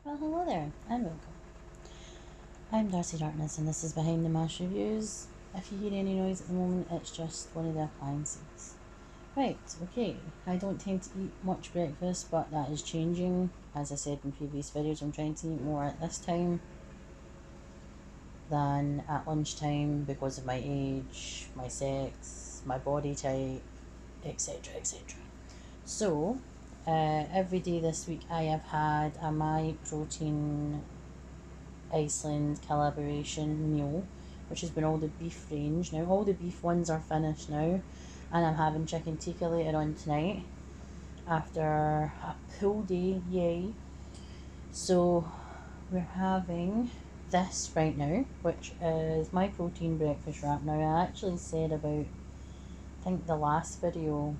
Well, hello there, and welcome. I'm Darcy Darkness, and this is Behind the Mash Reviews. If you hear any noise at the moment, it's just one of the appliances. Right, okay, I don't tend to eat much breakfast, but that is changing. As I said in previous videos, I'm trying to eat more at this time than at lunchtime because of my age, my sex, my body type, etc. etc. So, every day this week I have had a Myprotein Iceland collaboration meal, which has been all the beef range. Now, all the beef ones are finished now, and I'm having chicken tikka later on tonight after a pool day. Yay! So, we're having this right now, which is my protein breakfast wrap. Now, I actually said about, I think, the last video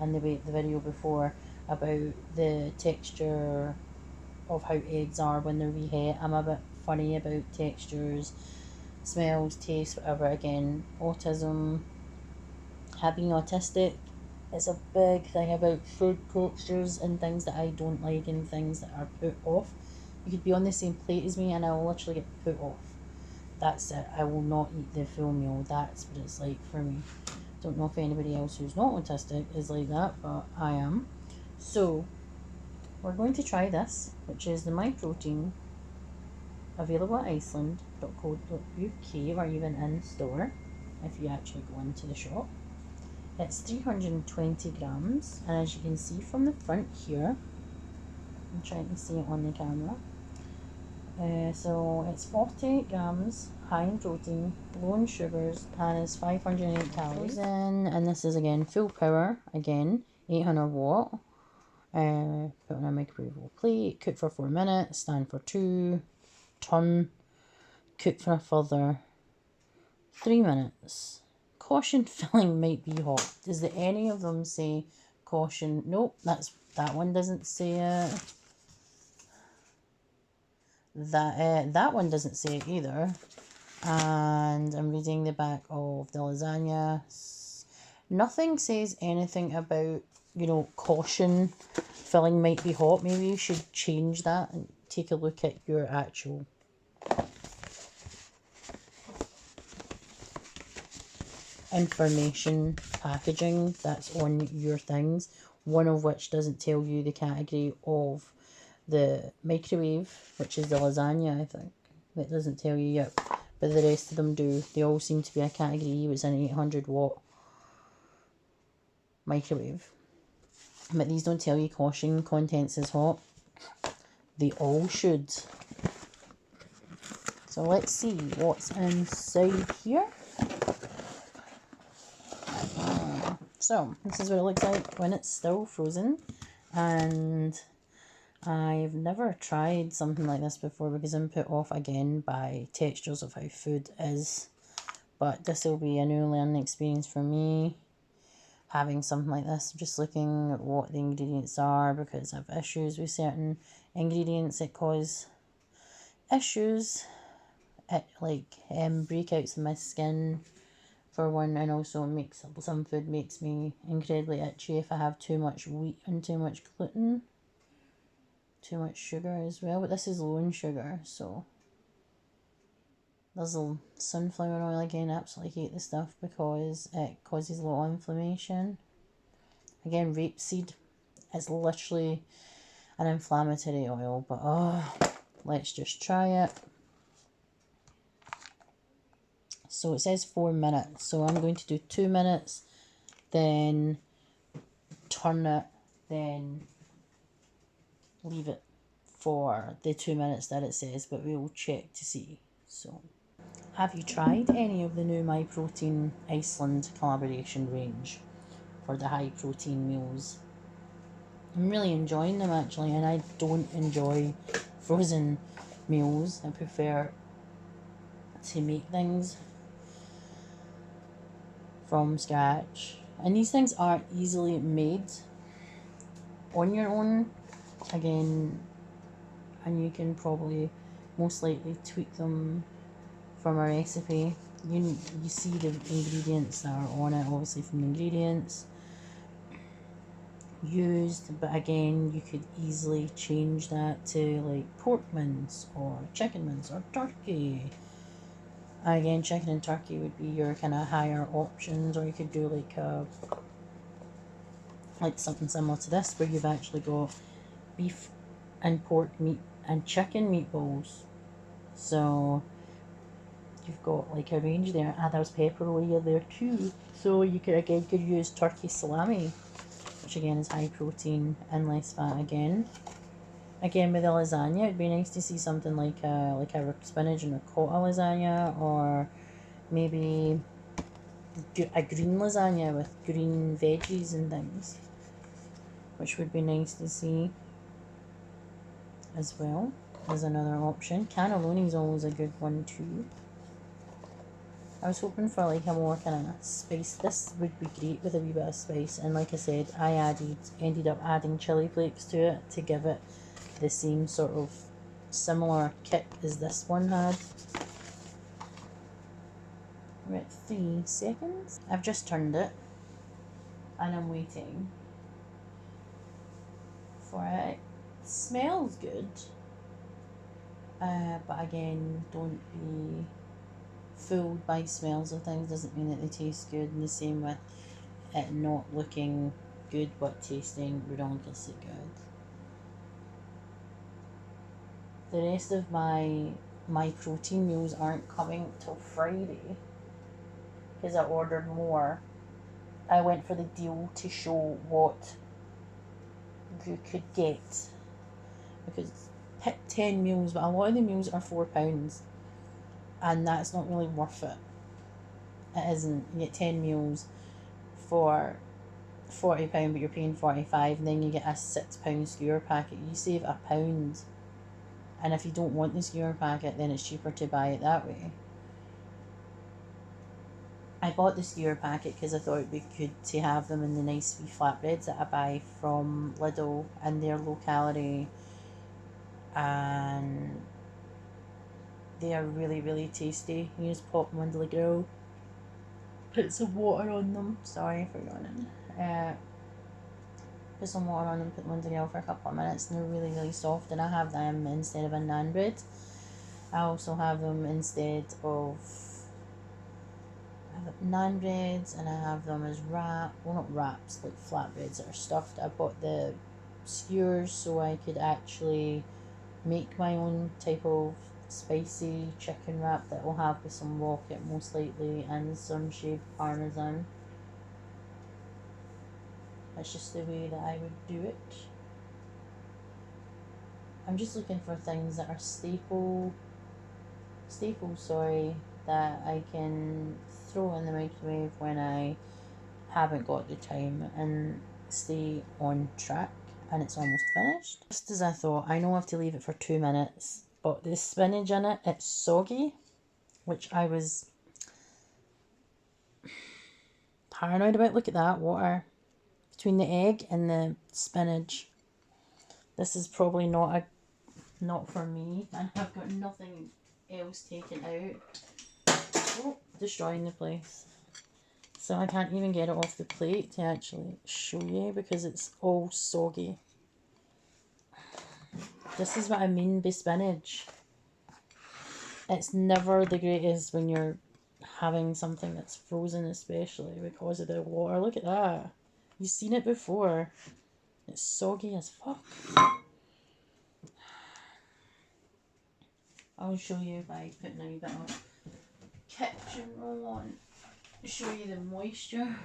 and the video before about the texture of how eggs are when they're reheat. I'm a bit funny about textures, smells, taste, whatever. Again, autism, being autistic is a big thing about food textures and things that I don't like and things that are put off. You could be on the same plate as me and I will literally get put off. That's it. I will not eat the full meal. That's what it's like for me. Don't know if anybody else who's not autistic is like that, but I am. So we're going to try this, which is the Myprotein, available at iceland.co.uk or even in store if you actually go into the shop. It's 320 grams, and as you can see from the front here, I'm trying to see it on the camera. So it's 48 grams, high in protein, low in sugars, and is 508 calories. And this is again full power, again 800 watt. Put on a microwavable plate, cook for 4 minutes, stand for 2, turn, cook for a further 3 minutes. Caution, filling might be hot. Does any of them say caution? Nope, that one doesn't say it. That one doesn't say it either. And I'm reading the back of the lasagna. Nothing says anything about, caution, filling might be hot. Maybe you should change that and take a look at your actual information packaging that's on your things, one of which doesn't tell you the category of the microwave, which is the lasagna, I think. That doesn't tell you yet, but the rest of them do. They all seem to be a category. It's an 800 watt microwave, but these don't tell you caution, contents is hot. They all should. So let's see what's inside here. So this is what it looks like when it's still frozen, and I've never tried something like this before because I'm put off again by textures of how food is, but this will be a new learning experience for me, having something like this, just looking at what the ingredients are, because I have issues with certain ingredients that cause issues, like breakouts in my skin for one, and also makes some food makes me incredibly itchy if I have too much wheat and too much gluten, too much sugar as well. But this is low in sugar, so there's a sunflower oil again. Absolutely hate this stuff because it causes a lot of inflammation. Again, rapeseed is literally an inflammatory oil, but let's just try it. So it says 4 minutes, so I'm going to do 2 minutes, then turn it, then leave it for the 2 minutes that it says, but we'll check to see. So, have you tried any of the new Myprotein Iceland collaboration range for the high protein meals? I'm really enjoying them actually, and I don't enjoy frozen meals. I prefer to make things from scratch, and these things are easily made on your own again, and you can probably most likely tweak them from a recipe. You see the ingredients that are on it, obviously from the ingredients, used, but again, you could easily change that to like pork mince or chicken mince or turkey. Again, chicken and turkey would be your kind of higher options, or you could do like something similar to this, where you've actually got beef and pork meat and chicken meatballs. So you've got like a range there. Ah, there's pepperoni there too. So you could use turkey salami, which again is high protein and less fat again. Again, with the lasagna, it'd be nice to see something like a spinach and ricotta lasagna, or maybe a green lasagna with green veggies and things, which would be nice to see as well as another option. Cannelloni is always a good one too. I was hoping for like a more kind of spice. This would be great with a wee bit of spice, and like I said, I ended up adding chili flakes to it to give it the same sort of similar kick as this one had. We're at 3 seconds. I've just turned it and I'm waiting for it. It smells good, but again, don't be fooled by smells of things. Doesn't mean that they taste good. And the same with it not looking good but tasting ridiculously good. The rest of my Myprotein meals aren't coming till Friday because I ordered more. I went for the deal to show what you could get, because pick 10 meals, but a lot of the meals are £4, and that's not really worth it. It isn't. You get 10 meals for £40, but you're paying 45, and then you get a £6 skewer packet. You save £1, and if you don't want the skewer packet, then it's cheaper to buy it that way. I bought the skewer packet because I thought it'd be good to have them in the nice wee flatbreads that I buy from Lidl in their locality, and they are really, really tasty. You just pop them into the grill, put some water on them. Sorry for yawning. Put some water on them, put them on the grill for a couple of minutes, and they're really, really soft. And I have them instead of a naan bread. I also have them instead of naan breads, and I have them as not wraps, like flatbreads that are stuffed. I bought the skewers so I could actually make my own type of spicy chicken wrap that will have with some rocket most likely and some shaved parmesan. That's just the way that I would do it. I'm just looking for things that are staples, that I can throw in the microwave when I haven't got the time and stay on track. And it's almost finished. Just as I thought, I know I have to leave it for 2 minutes, but the spinach in it, it's soggy, which I was paranoid about. Look at that water between the egg and the spinach. This is probably not for me, and I've got nothing else taken out. Oh, destroying the place. So I can't even get it off the plate to actually show you because it's all soggy. This is what I mean by spinach. It's never the greatest when you're having something that's frozen, especially because of the water. Look at that. You've seen it before. It's soggy as fuck. I'll show you by putting a wee bit of kitchen roll on. Show you the moisture.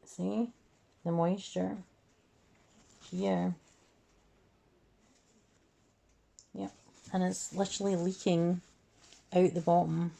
See the moisture here. Yep, and it's literally leaking out the bottom.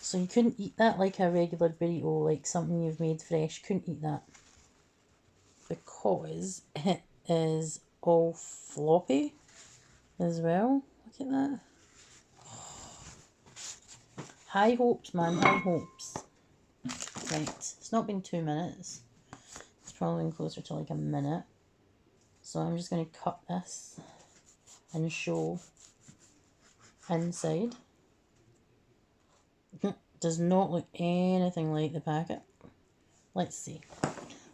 So you couldn't eat that like a regular burrito, like something you've made fresh. Couldn't eat that because it is all floppy as well. Look at that. High hopes, man, high hopes. Right, it's not been 2 minutes. It's probably been closer to like a minute. So I'm just going to cut this and show inside. Does not look anything like the packet. Let's see.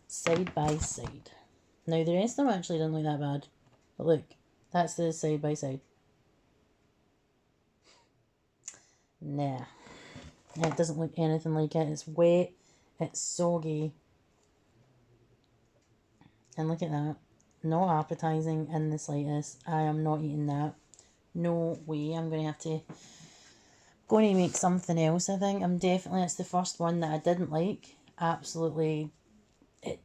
Side by side. Now the rest of them actually didn't look that bad. But look, that's the side by side. Nah. It doesn't look anything like it. It's wet. It's soggy. And look at that. Not appetising in the slightest. I am not eating that. No way. I'm going to make something else, I think. It's the first one that I didn't like. Absolutely, it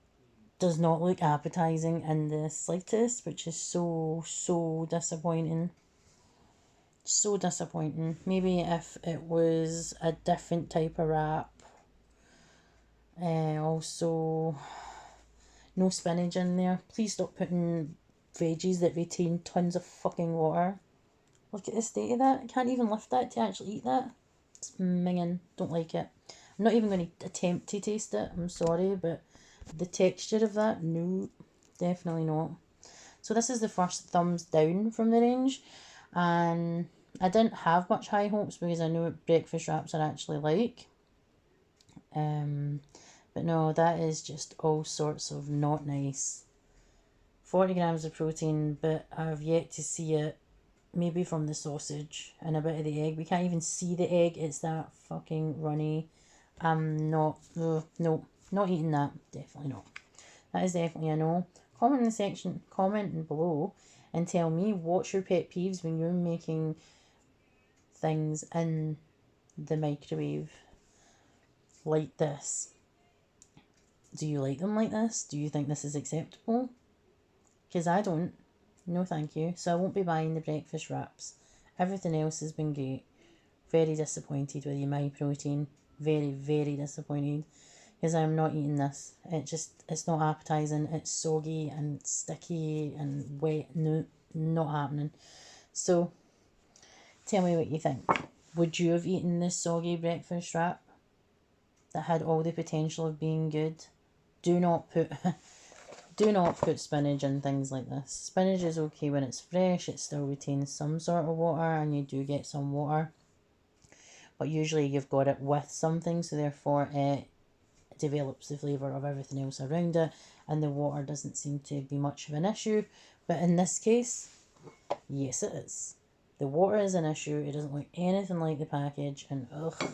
does not look appetising in the slightest, which is so disappointing. So disappointing. Maybe if it was a different type of wrap. Also, no spinach in there. Please stop putting veggies that retain tons of fucking water. Look at the state of that. I can't even lift that to actually eat that. It's minging. Don't like it. I'm not even going to attempt to taste it. I'm sorry, but the texture of that, no, definitely not. So this is the first thumbs down from the range. And I didn't have much high hopes because I know what breakfast wraps are actually like. But no, that is just all sorts of not nice. 40 grams of protein, but I've yet to see it. Maybe from the sausage and a bit of the egg. We can't even see the egg. It's that fucking runny. I'm not, no, not eating that. Definitely not. That is definitely a no. Comment in the section, comment below and tell me what's your pet peeves when you're making things in the microwave like this. Do you like them like this? Do you think this is acceptable? Because I don't. No thank you. So I won't be buying the breakfast wraps. Everything else has been great. Very disappointed with your Myprotein. Very disappointed. Because I'm not eating this. It's not appetising. It's soggy and sticky and wet. No, not happening. So, tell me what you think. Would you have eaten this soggy breakfast wrap that had all the potential of being good? Do not put spinach in things like this. Spinach is okay when it's fresh. It still retains some sort of water and you do get some water. But usually you've got it with something, so therefore it develops the flavour of everything else around it and the water doesn't seem to be much of an issue. But in this case, yes it is. The water is an issue. It doesn't look anything like the package and ugh.